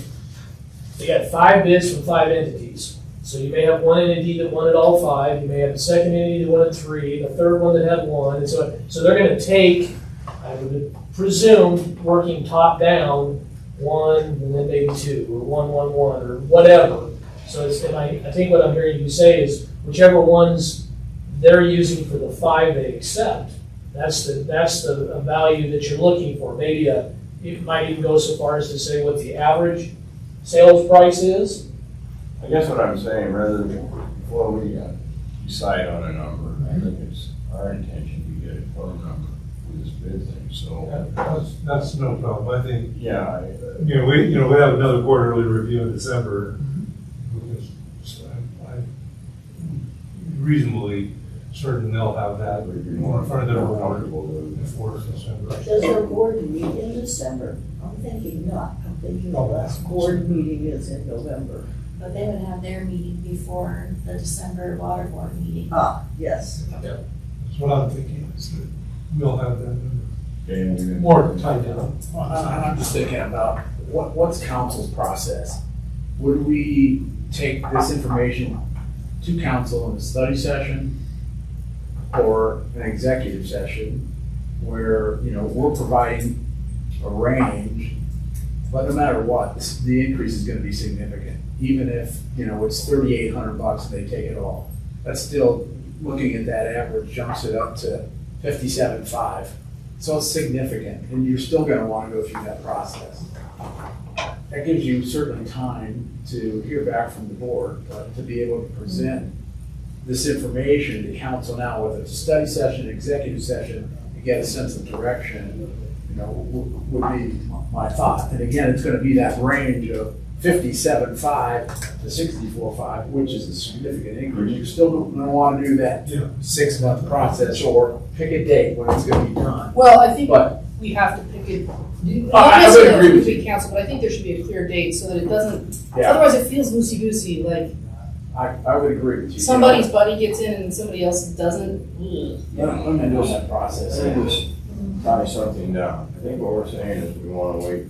got 5 bids from 5 entities. So you may have one entity that wanted all 5, you may have a second entity that wanted 3, the third one that had 1, and so they're gonna take, I would presume, working top down, 1 and then maybe 2, or 1, 1, 1, or whatever. So and I think what I'm hearing you say is whichever ones they're using for the 5 they accept, that's the value that you're looking for. Maybe it might even go so far as to say what the average sales price is. I guess what I'm saying, rather than, before we decide on a number, I think it's our intention to get a firm number for this bid thing, so. That's no problem. I think, Yeah, we have another quarterly review in December. I'm reasonably certain they'll have that we'd be in more front of their board comfortable with before December. Does our board meet in December? I'm thinking not. I'm thinking the last board meeting is in November. But they would have their meeting before the December water board meeting. Ah, yes. That's what I'm thinking, is that we'll have that it. more tied down. Well, I'm just thinking about what's council's process? Would we take this information to council in a study session or an executive session where, we're providing a range, but no matter what, the increase is gonna be significant. Even if, it's $3,800 and they take it all. That's still, looking at that average, jumps it up to $57,500. So it's significant, and you're still gonna wanna go through that process. That gives you certainly time to hear back from the board, but to be able to present this information to council now, whether it's a study session, executive session, to get a sense of direction, would be my thought. And again, it's gonna be that range of $57,500 to $64,500, which is a significant increase. You're still gonna wanna do that Yeah. 6-month process, or pick a date when it's gonna be done. Well, I think But we have to pick it. I would agree with Between council, but I think there should be a clear date so that it doesn't, yeah, otherwise it feels loosey-goosey, like I would agree with you. somebody's buddy gets in and somebody else doesn't. Let me know just, that process. let me just tie something down. I think what we're saying is we wanna wait,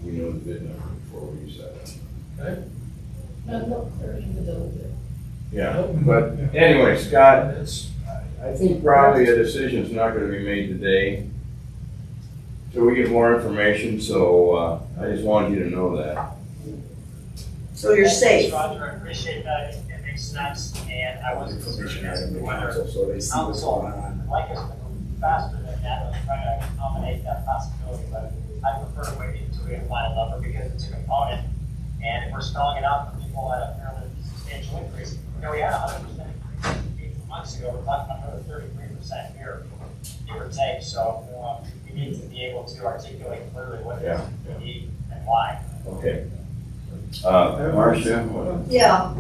we know the bid number before we decide. No, they're in the middle of it. Yeah, but anyway, Scott, I think probably a decision's not gonna be made today. So we get more information, so, I just wanted you to know that. So you're safe. Roger, I appreciate that, it makes sense, and I wasn't certain as to whether So they see what's council going on. would like us to move faster than that, or try to accommodate that possibility, but I prefer to wait until we get a final number because it's a component, and if we're spelling it out for people at a fairly substantial increase, we had 100% increase 8 months ago, we're talking about another 33% here, give or take, so we need to be able to articulate clearly what it is we need and why. Okay. Marcia? Yeah,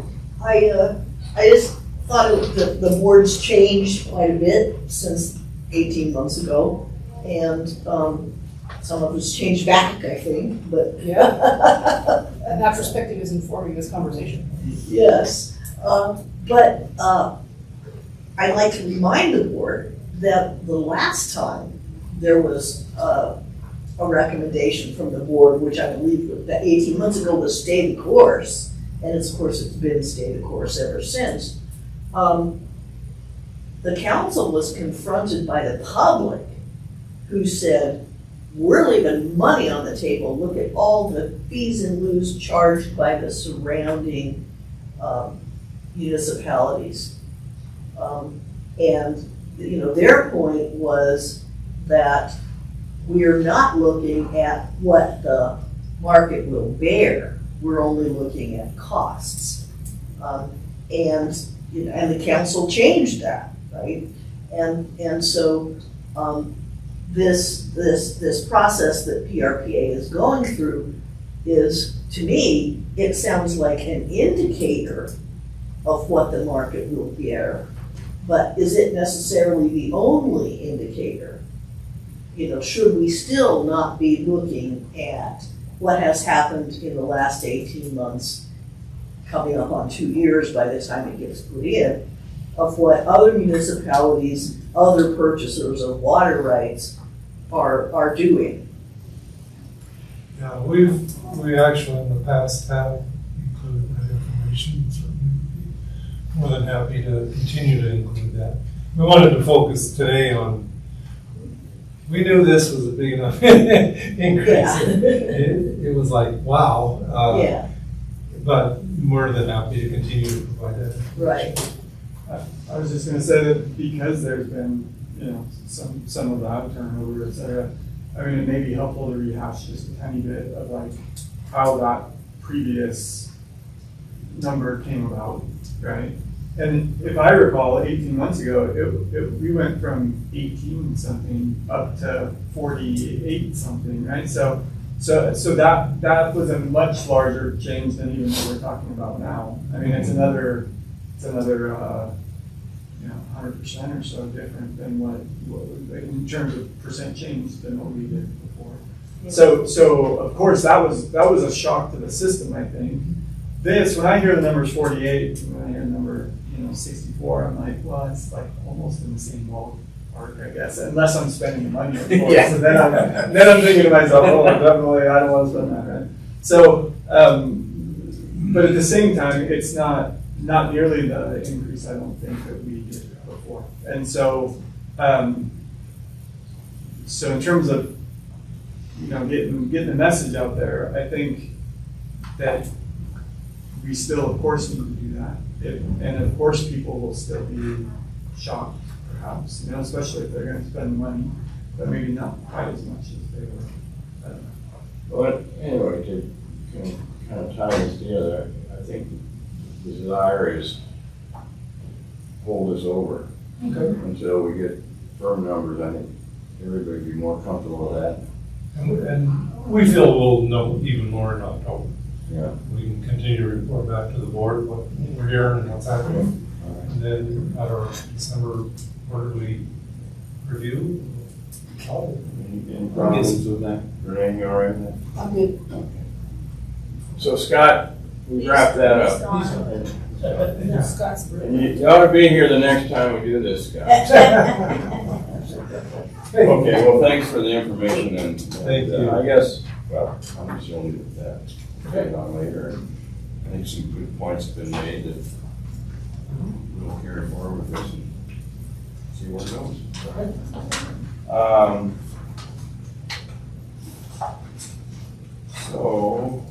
I just thought the board's changed quite a bit since 18 months ago. And some of it's changed back, I think, but yeah. And that perspective is informing this conversation. Yes, but I'd like to remind the board that the last time there was a recommendation from the board, which I believe that 18 months ago was stay the course, and of course it's been stay the course ever since. The council was confronted by the public who said, we're leaving money on the table. Look at all the fees and lieu charged by the surrounding municipalities. And, you know, their point was that we're not looking at what the market will bear. We're only looking at costs. And the council changed that, right? And so this process that PRPA is going through is, to me, it sounds like an indicator of what the market will bear, but is it necessarily the only indicator? You know, should we still not be looking at what has happened in the last 18 months, coming up on 2 years by the time it gets put in, of what other municipalities, other purchasers of water rights are doing? Yeah, we actually in the past have included that information, so we'd be more than happy to continue to include that. We wanted to focus today on, we knew this was a big enough increase. Yeah. It was like, wow. Yeah, But more than happy to continue to provide that. right. I was just gonna say that because there's been, you know, some of that turnover, et cetera, I mean, it may be helpful to rehash just a tiny bit of like how that previous number came about, right? And if I recall, 18 months ago, we went from 18 something up to 48 something, right? So that was a much larger change than even what we're talking about now. I mean, it's another 100% or so different than what in terms of percent change than what we did before. So of course that was a shock to the system, I think. When I hear the numbers 48, when I hear the number 64, I'm like, well, it's like almost in the same ballpark, I guess, unless I'm spending money, of course. Yeah. So then I'm thinking to myself, oh, definitely, I don't want to spend that, right? So, but at the same time, it's not nearly the increase I don't think that we did before. And so, so in terms of getting the message out there, I think that we still, of course, need to do that. And of course, people will still be shocked, perhaps, especially if they're going to spend money, but maybe not quite as much as they were. I don't know. But anyway, to kind of tie this together, I think the desire is hold this over until we get firm numbers. I think everybody would be more comfortable with that. And we feel we'll know even more in October. Yeah. We can continue to report back to the board what we're hearing and what's happening. And then at our December quarterly review, Any problems with that? Renee, you all right with that? I'm good. Okay. So Scott, we wrap that up. Scott's And you ought to be here the next time we do this, Scott. Okay, well, thanks for the information and Thank you. I guess, well, I'm just going to leave it at that. Get on later. I think some good points have been made that we'll carry forward with this and see where it goes. So,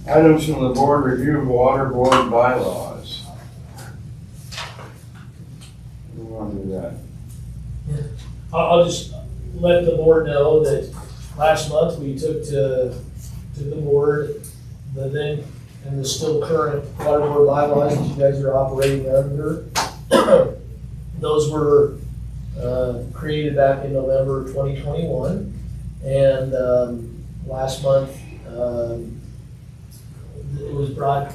items from the board: review of water board bylaws. Who want to do that? I'll just let the board know that last month we took to the board the then and the still current water board bylaws that you guys are operating under. Those were created back in November 2021, and last month it was brought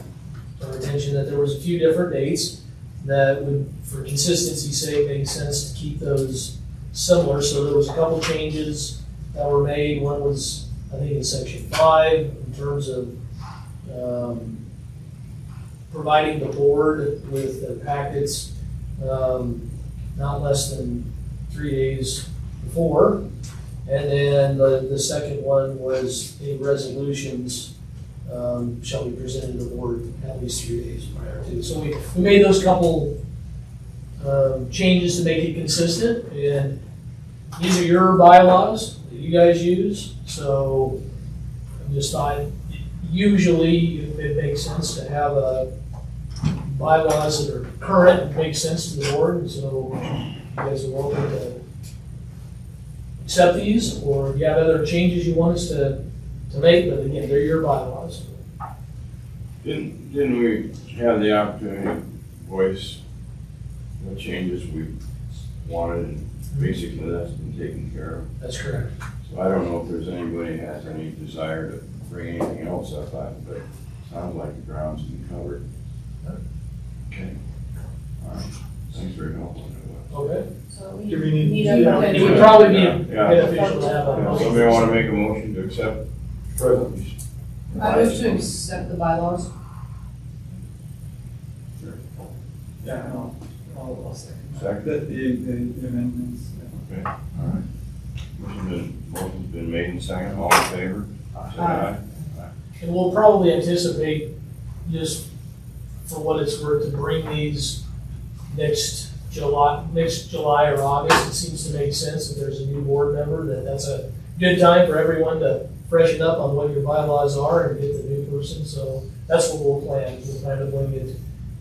to our attention that there was a few different dates that would, for consistency's sake, make sense to keep those similar. So there was a couple changes that were made. One was, I think, in section 5 in terms of providing the board with the packets not less than 3 days before. And then the second one was any resolutions shall be presented to the board at least 3 days prior to. So we made those couple changes to make it consistent, and these are your bylaws that you guys use. So I just thought usually it makes sense to have bylaws that are current and make sense to the board. And so you guys are welcome to accept these, or if you have other changes you want us to make, but again, they're your bylaws. Didn't we have the opportunity to voice what changes we wanted, and basically that's been taken care of? That's correct. So I don't know if there's anybody has any desire to bring anything else up, but it sounds like the ground's been covered. Okay. All right. Thanks for your help on that. Okay. So Do we need- a It motion. would probably be Yeah. beneficial to have Yeah, a. somebody want to make a motion to accept? I move to accept the bylaws. Yeah, I'll second. Second. The amendments. Okay, all right. Motion's been made and seconded. All in favor? Say aye. And we'll probably anticipate, just for what it's worth, to bring these next July or August. It seems to make sense if there's a new board member, that's a good time for everyone to freshen up on what your bylaws are and get the new person. So that's what we'll plan. We'll plan to bring it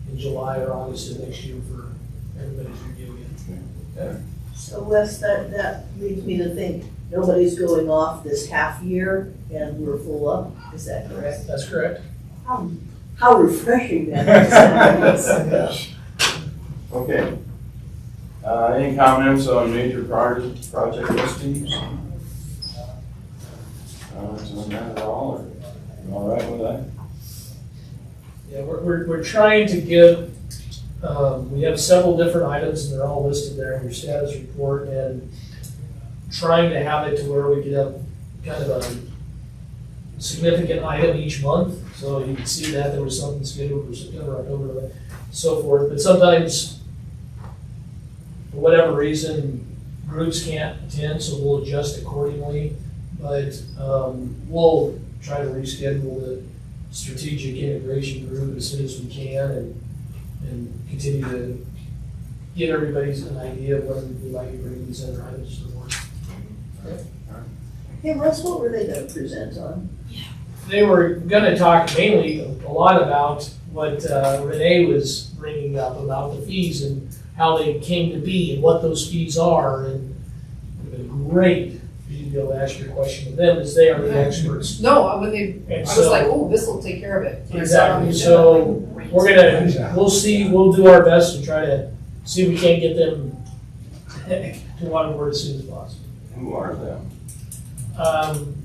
in July or August of next year for everybody's review again. So Wes, that leads me to think nobody's going off this half year and we're full up, is that correct? That's correct. How refreshing that is. Okay. Any comments on major project listings? Comments on that at all, or you all right with that? Yeah, we're trying to give, we have several different items and they're all listed there in your status report, and trying to have it to where we could have kind of a significant item each month. So you can see that there was something scheduled for September, October, so forth. But sometimes, for whatever reason, groups can't attend, so we'll adjust accordingly. But we'll try to reschedule the strategic integration group as soon as we can, and continue to give everybody an idea of when we might be bringing these other items to the board. Hey Russ, what were they gonna present on? They were gonna talk mainly a lot about what Renee was bringing up about the fees and how they came to be and what those fees are, and it would be great for you to be able to ask your question of them, as they are the experts. No, when they, I And was so- like, oh, this will take care of it. Exactly, so we'll do our best to try to see if we can't get them to waterboard as soon as possible. Who are them?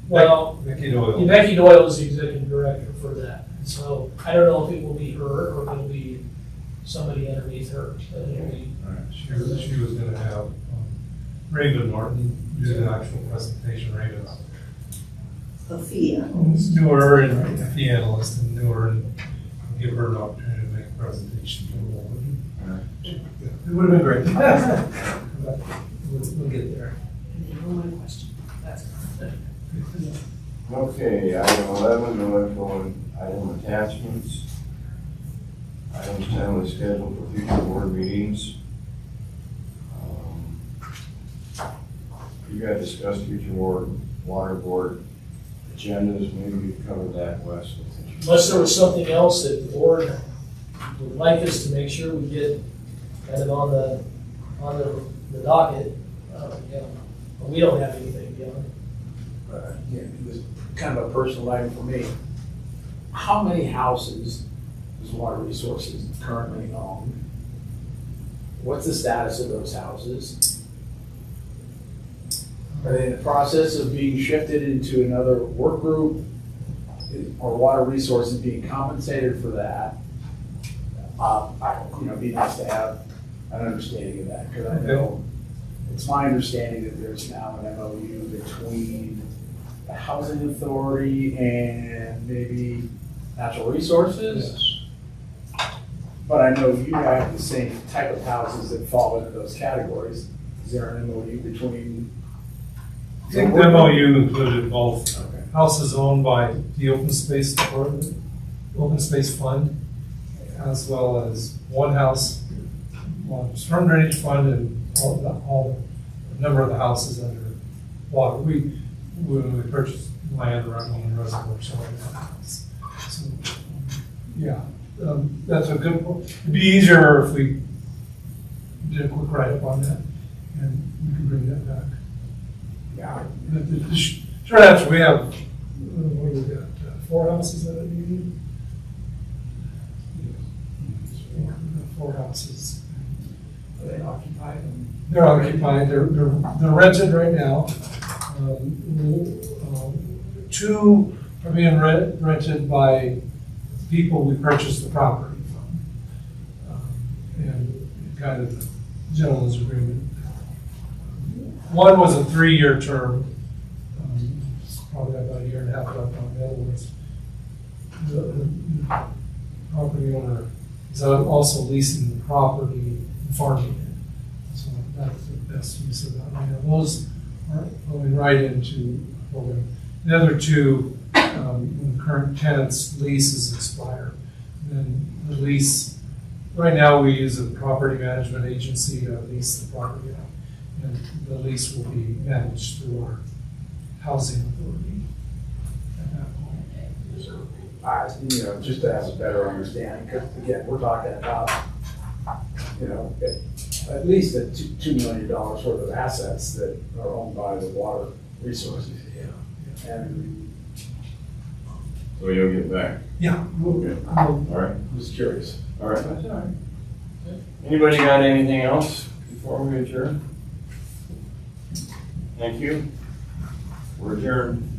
Well, Becky Doyle. Becky Doyle is the executive director for that, so I don't know if it will be her or if it'll be somebody underneath her. But it'll be, She was gonna have Raymond Martin do the actual presentation. Raymond's A fee analyst. newer and a fee analyst, and newer, and give her an opportunity to make a presentation. It would have been great. we'll get there. And you know my question, that's. Okay, item 11, no info on item attachments. Item 10 was scheduled for future board meetings. You guys discussed future water board agendas, maybe we could cover that, Wes. Unless there was something else that the board would like us to make sure we get kind of on the docket, yeah. But we don't have anything beyond. Yeah, it was kind of a personal item for me. How many houses does Water Resources currently own? What's the status of those houses? Are they in the process of being shifted into another work group? Or Water Resources being compensated for that? It'd be nice to have an understanding of that, because I know, it's my understanding that there's now an MOU between the Housing Authority and maybe Natural Resources. But I know you have the same type of houses that fall into those categories. Is there an MOU between? I think the MOU included both Okay. houses owned by the Open Space Department, Open Space Fund, as well as one house, storm drainage fund, and a number of the houses under water. When we purchased land around one reservoir, so that house. So, yeah, that's a good point. It'd be easier if we did a quick write-up on that, and we can bring that back. Yeah. The short answer, we have, what do we got, 4 houses that are needed? Four houses. Are they occupied? They're occupied, they're rented right now. 2 are being rented by people we purchased the property from. And kind of gentleman's agreement. One was a 3-year term, probably about a year and a half left on the other ones. The property owner is also leasing the property and farming it. So that's the best use of that right now. Those are going right into the program. The other 2, when the current tenant's leases expire, then the lease, right now we use a property management agency to lease the property out. And the lease will be managed through our housing authority at that point. Just to have a better understanding, because again, we're talking about, at least $2 million worth of assets that are owned by the Water Resources. Yeah. And So you'll get back. Yeah. All right. I was curious. All right. That's all right. Anybody got anything else before we adjourn? Thank you. We're adjourned.